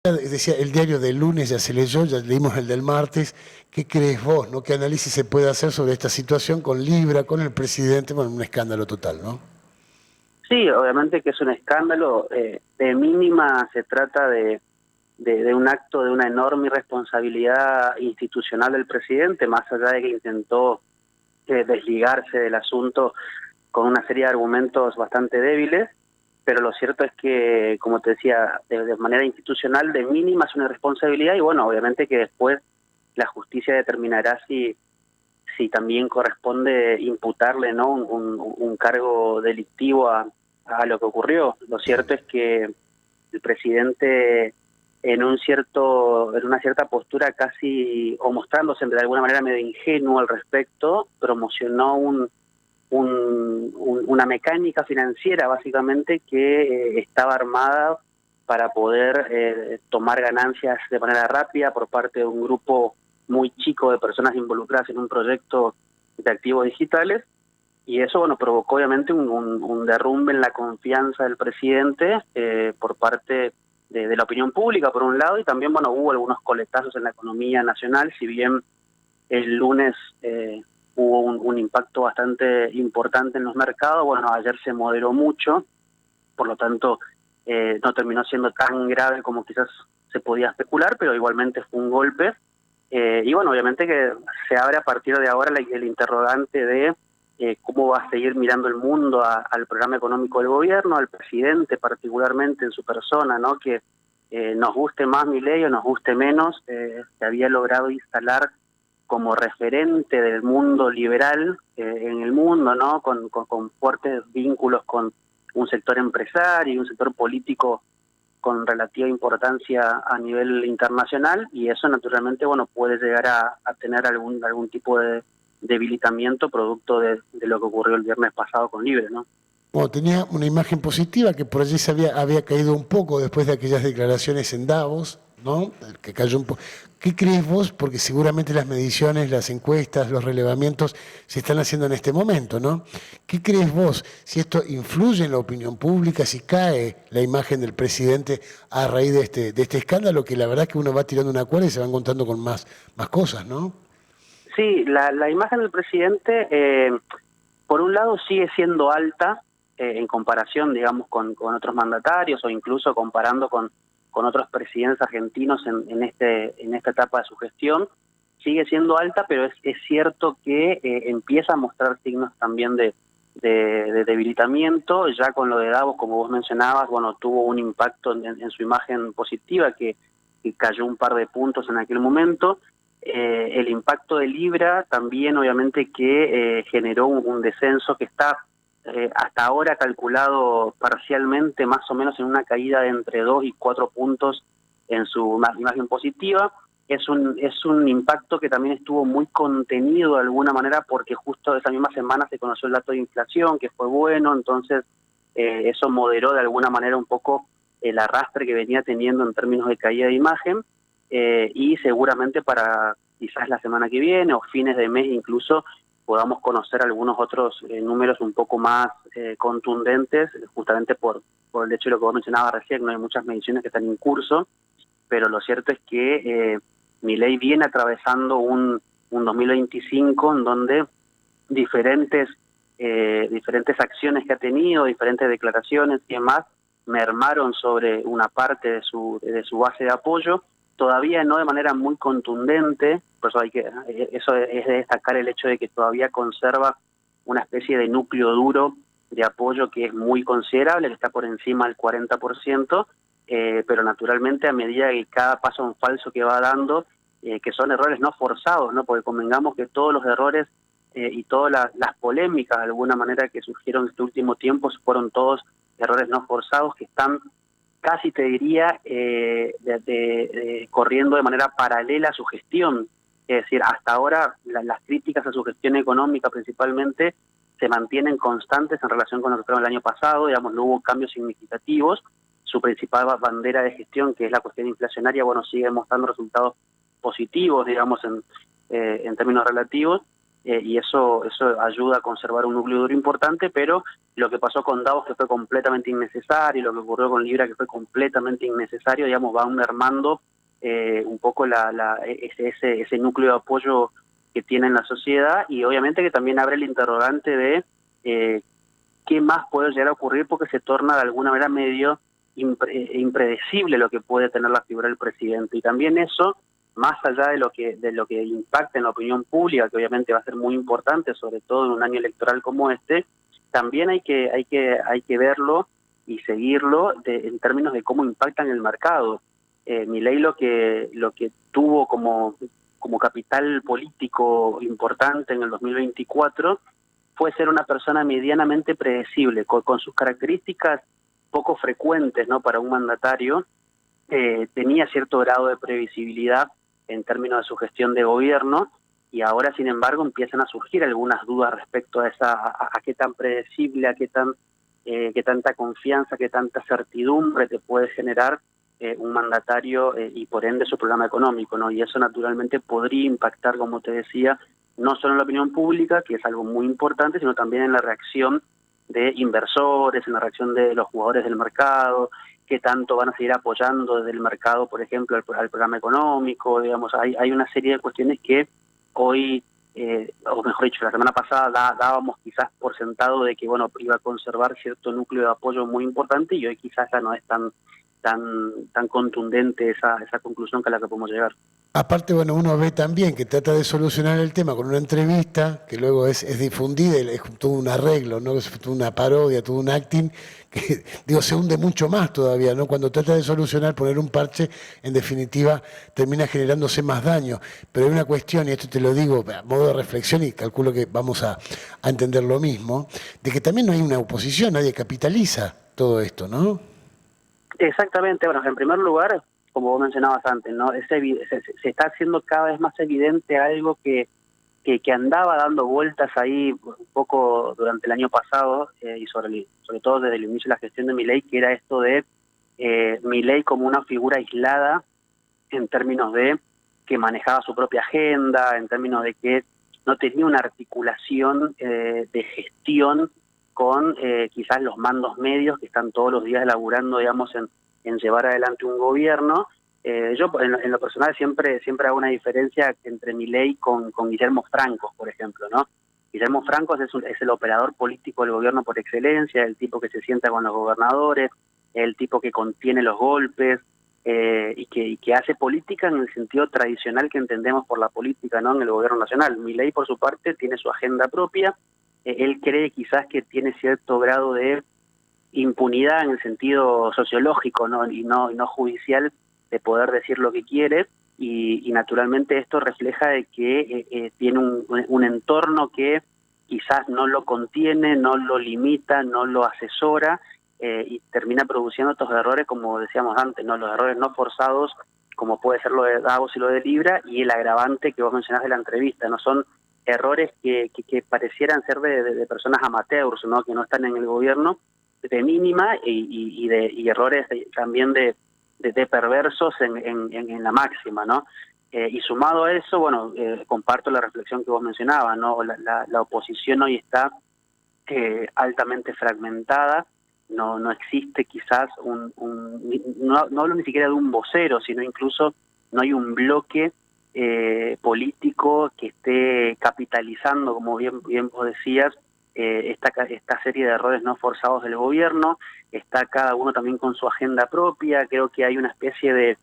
Decía, el diario del lunes ya se leyó, ya leímos el del martes. ¿Qué crees vos, no? ¿Qué análisis se puede hacer sobre esta situación con Libra, con el presidente? Bueno, un escándalo total, ¿no? Sí, obviamente que es un escándalo. De mínima se trata de un acto de una enorme irresponsabilidad institucional del presidente, más allá de que intentó desligarse del asunto con una serie de argumentos bastante débiles, pero lo cierto es que, como te decía, de manera institucional, de mínima es una irresponsabilidad y bueno, obviamente que después la justicia determinará si también corresponde imputarle, ¿no?, un cargo delictivo a lo que ocurrió. Lo cierto es que el presidente en una cierta postura casi, o mostrándose de alguna manera medio ingenuo al respecto, promocionó una mecánica financiera básicamente que estaba armada para poder tomar ganancias de manera rápida por parte de un grupo muy chico de personas involucradas en un proyecto de activos digitales, y eso bueno provocó obviamente un derrumbe en la confianza del presidente por parte de la opinión pública por un lado, y también bueno hubo algunos coletazos en la economía nacional. Si bien el lunes hubo un impacto bastante importante en los mercados, bueno, ayer se moderó mucho, por lo tanto no terminó siendo tan grave como quizás se podía especular, pero igualmente fue un golpe. Y bueno, obviamente que se abre a partir de ahora el interrogante de cómo va a seguir mirando el mundo al programa económico del gobierno, al presidente particularmente en su persona, ¿no? Que nos guste más Milei o nos guste menos, se había logrado instalar como referente del mundo liberal en el mundo, ¿no? Con fuertes vínculos con un sector empresario y un sector político con relativa importancia a nivel internacional, y eso naturalmente bueno puede llegar a tener algún tipo de debilitamiento producto de lo que ocurrió el viernes pasado con Libre, ¿no? Bueno, tenía una imagen positiva que por allí había caído un poco después de aquellas declaraciones en Davos, ¿no? Que cayó un poco. ¿Qué crees vos? Porque seguramente las mediciones, las encuestas, los relevamientos se están haciendo en este momento, ¿no? ¿Qué crees vos? Si esto influye en la opinión pública, si cae la imagen del presidente a raíz de este escándalo, que la verdad es que uno va tirando una cuerda y se va encontrando con más cosas, ¿no? Sí, la imagen del presidente, por un lado, sigue siendo alta en comparación, digamos, con otros mandatarios o incluso comparando con otros presidentes argentinos en esta etapa de su gestión. Sigue siendo alta, pero es cierto que empieza a mostrar signos también de debilitamiento. Ya con lo de Davos, como vos mencionabas, bueno, tuvo un impacto en su imagen positiva que cayó un par de puntos en aquel momento. El impacto de Libra también obviamente que generó un descenso que está hasta ahora calculado parcialmente más o menos en una caída de entre 2 y 4 puntos en su imagen positiva. Es un impacto que también estuvo muy contenido de alguna manera porque justo esa misma semana se conoció el dato de inflación, que fue bueno, entonces eso moderó de alguna manera un poco el arrastre que venía teniendo en términos de caída de imagen. Y seguramente para quizás la semana que viene o fines de mes incluso podamos conocer algunos otros números un poco más contundentes, justamente por el hecho de lo que vos mencionabas recién. No hay muchas mediciones que están en curso, pero lo cierto es que Milei viene atravesando un 2025 en donde diferentes acciones que ha tenido, diferentes declaraciones y demás, mermaron sobre una parte de su base de apoyo, todavía no de manera muy contundente. Por eso eso es de destacar el hecho de que todavía conserva una especie de núcleo duro de apoyo que es muy considerable, que está por encima del 40%, pero naturalmente a medida que cada paso en falso que va dando, que son errores no forzados, ¿no? Porque convengamos que todos los errores y todas las polémicas de alguna manera que surgieron en este último tiempo fueron todos errores no forzados que están casi te diría corriendo de manera paralela a su gestión. Es decir, hasta ahora las críticas a su gestión económica principalmente se mantienen constantes en relación con lo que fueron el año pasado, digamos, no hubo cambios significativos. Su principal bandera de gestión, que es la cuestión inflacionaria, bueno, sigue mostrando resultados positivos, digamos, en términos relativos, y eso ayuda a conservar un núcleo duro importante, pero lo que pasó con Davos, que fue completamente innecesario, y lo que ocurrió con Libra, que fue completamente innecesario, digamos, va mermando un poco ese núcleo de apoyo que tiene en la sociedad, y obviamente que también abre el interrogante de qué más puede llegar a ocurrir, porque se torna de alguna manera medio impredecible lo que puede tener la figura del presidente. Y también eso, más allá de lo que impacta en la opinión pública, que obviamente va a ser muy importante, sobre todo en un año electoral como este, también hay que verlo y seguirlo en términos de cómo impacta en el mercado. Milei lo que tuvo como capital político importante en el 2024 fue ser una persona medianamente predecible, con sus características poco frecuentes, ¿no?, para un mandatario. Tenía cierto grado de previsibilidad en términos de su gestión de gobierno, y ahora, sin embargo, empiezan a surgir algunas dudas respecto a qué tan predecible, a qué tanta confianza, qué tanta certidumbre te puede generar un mandatario y por ende su programa económico, ¿no? Y eso naturalmente podría impactar, como te decía, no solo en la opinión pública, que es algo muy importante, sino también en la reacción de inversores, en la reacción de los jugadores del mercado, qué tanto van a seguir apoyando desde el mercado, por ejemplo, al programa económico. Digamos, hay una serie de cuestiones que hoy, o mejor dicho, la semana pasada dábamos quizás por sentado de que, bueno, iba a conservar cierto núcleo de apoyo muy importante, y hoy quizás ya no es tan contundente esa conclusión que a la que podemos llegar. Aparte, bueno, uno ve también que trata de solucionar el tema con una entrevista que luego es difundida y es todo un arreglo, ¿no? Es toda una parodia, todo un acting que, digo, se hunde mucho más todavía, ¿no? Cuando trata de solucionar, poner un parche, en definitiva, termina generándose más daño. Pero hay una cuestión, y esto te lo digo a modo de reflexión, y calculo que vamos a entender lo mismo, de que también no hay una oposición, nadie capitaliza todo esto, ¿no? Exactamente. Bueno, en primer lugar, como vos mencionabas antes, ¿no? Se está haciendo cada vez más evidente algo que andaba dando vueltas ahí un poco durante el año pasado, y sobre todo desde el inicio de la gestión de Milei, que era esto de Milei como una figura aislada en términos de que manejaba su propia agenda, en términos de que no tenía una articulación de gestión con quizás los mandos medios que están todos los días laburando, digamos, en llevar adelante un gobierno. Yo en lo personal siempre hago una diferencia entre Milei con Guillermo Franco, por ejemplo, ¿no? Guillermo Franco es el operador político del gobierno por excelencia, el tipo que se sienta con los gobernadores, el tipo que contiene los golpes, y que hace política en el sentido tradicional que entendemos por la política, ¿no?, en el gobierno nacional. Milei, por su parte, tiene su agenda propia. Él cree quizás que tiene cierto grado de impunidad en el sentido sociológico, ¿no?, y no judicial, de poder decir lo que quiere, y naturalmente esto refleja de que tiene un entorno que quizás no lo contiene, no lo limita, no lo asesora, y termina produciendo estos errores, como decíamos antes, ¿no?, los errores no forzados, como puede ser lo de Davos y lo de Libra, y el agravante que vos mencionás de la entrevista, ¿no? Son errores que parecieran ser de personas amateurs, ¿no?, que no están en el gobierno, de mínima, y errores también de perversos en la máxima, ¿no? Y sumado a eso, bueno, comparto la reflexión que vos mencionabas, ¿no? La oposición hoy está altamente fragmentada. No existe quizás no hablo ni siquiera de un vocero, sino incluso no hay un bloque político que esté capitalizando, como bien vos decías, esta serie de errores no forzados del gobierno. Está cada uno también con su agenda propia. Creo que hay una especie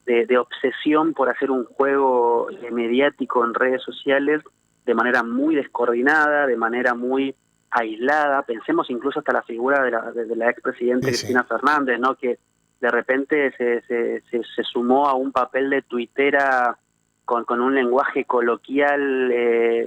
de obsesión por hacer un juego mediático en redes sociales de manera muy descoordinada, de manera muy aislada. Pensemos incluso hasta la figura de la expresidenta Cristina Fernández, ¿no?, que de repente se sumó a un papel de tuitera con un lenguaje coloquial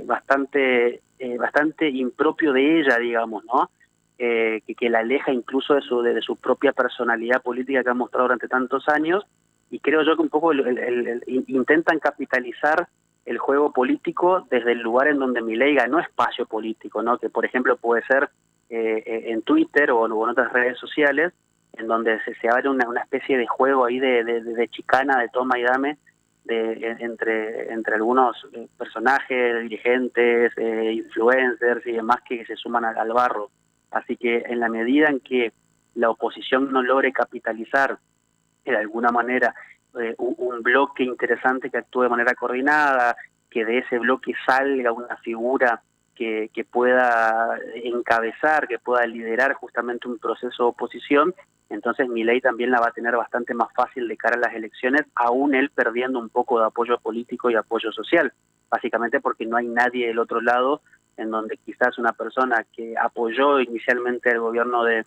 bastante impropio de ella, digamos, ¿no? Que la aleja incluso de su propia personalidad política que ha mostrado durante tantos años, y creo yo que un poco intentan capitalizar el juego político desde el lugar en donde Milei ganó espacio político, ¿no?, que por ejemplo puede ser en Twitter o en otras redes sociales, en donde se abre una especie de juego ahí de chicana, de toma y dame, entre algunos personajes, dirigentes, influencers y demás que se suman al barro. Así que en la medida en que la oposición no logre capitalizar de alguna manera un bloque interesante que actúe de manera coordinada, que de ese bloque salga una figura que pueda encabezar, que pueda liderar justamente un proceso de oposición, entonces Milei también la va a tener bastante más fácil de cara a las elecciones, aún él perdiendo un poco de apoyo político y apoyo social, básicamente porque no hay nadie del otro lado en donde quizás una persona que apoyó inicialmente el gobierno de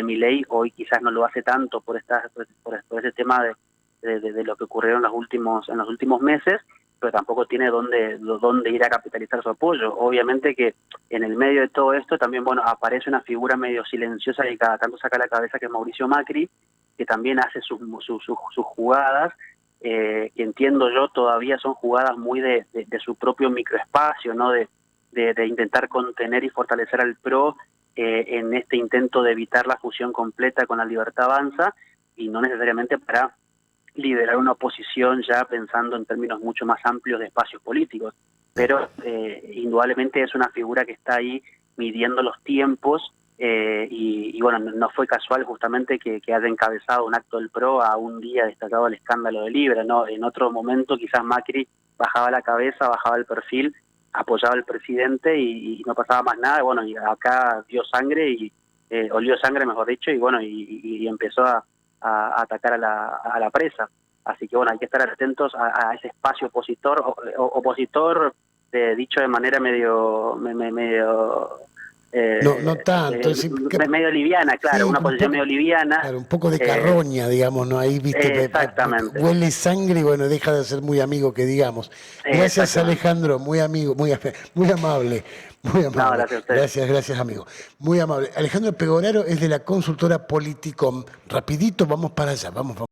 Milei hoy quizás no lo hace tanto por ese tema de lo que ocurrió en los últimos meses, pero tampoco tiene dónde ir a capitalizar su apoyo. Obviamente que en el medio de todo esto también, bueno, aparece una figura medio silenciosa que cada tanto saca la cabeza, que es Mauricio Macri, que también hace sus jugadas, que entiendo yo todavía son jugadas muy de su propio microespacio, ¿no? De intentar contener y fortalecer al PRO en este intento de evitar la fusión completa con La Libertad Avanza, y no necesariamente para liderar una oposición ya pensando en términos mucho más amplios de espacios políticos, pero indudablemente es una figura que está ahí midiendo los tiempos, y bueno, no fue casual justamente que haya encabezado un acto del PRO a un día destacado el escándalo de Libra, ¿no? En otro momento quizás Macri bajaba la cabeza, bajaba el perfil, apoyaba al presidente y no pasaba más nada. Bueno, y acá dio sangre olió sangre, mejor dicho, y bueno, y empezó a atacar a la presa. Así que bueno, hay que estar atentos a ese espacio opositor, dicho de manera medio no tanto, medio liviana, claro, sí, una posición medio liviana. Claro, un poco de carroña, digamos, ¿no? Ahí, viste, Exactamente. huele sangre y bueno, deja de ser muy amigo, que digamos. Gracias, Alejandro, muy amigo, muy amable. Muy amable. No, gracias a usted. Gracias, amigo. Muy amable. Alejandro Pegoraro es de la consultora Politicom. Rapidito, vamos para allá, vamos.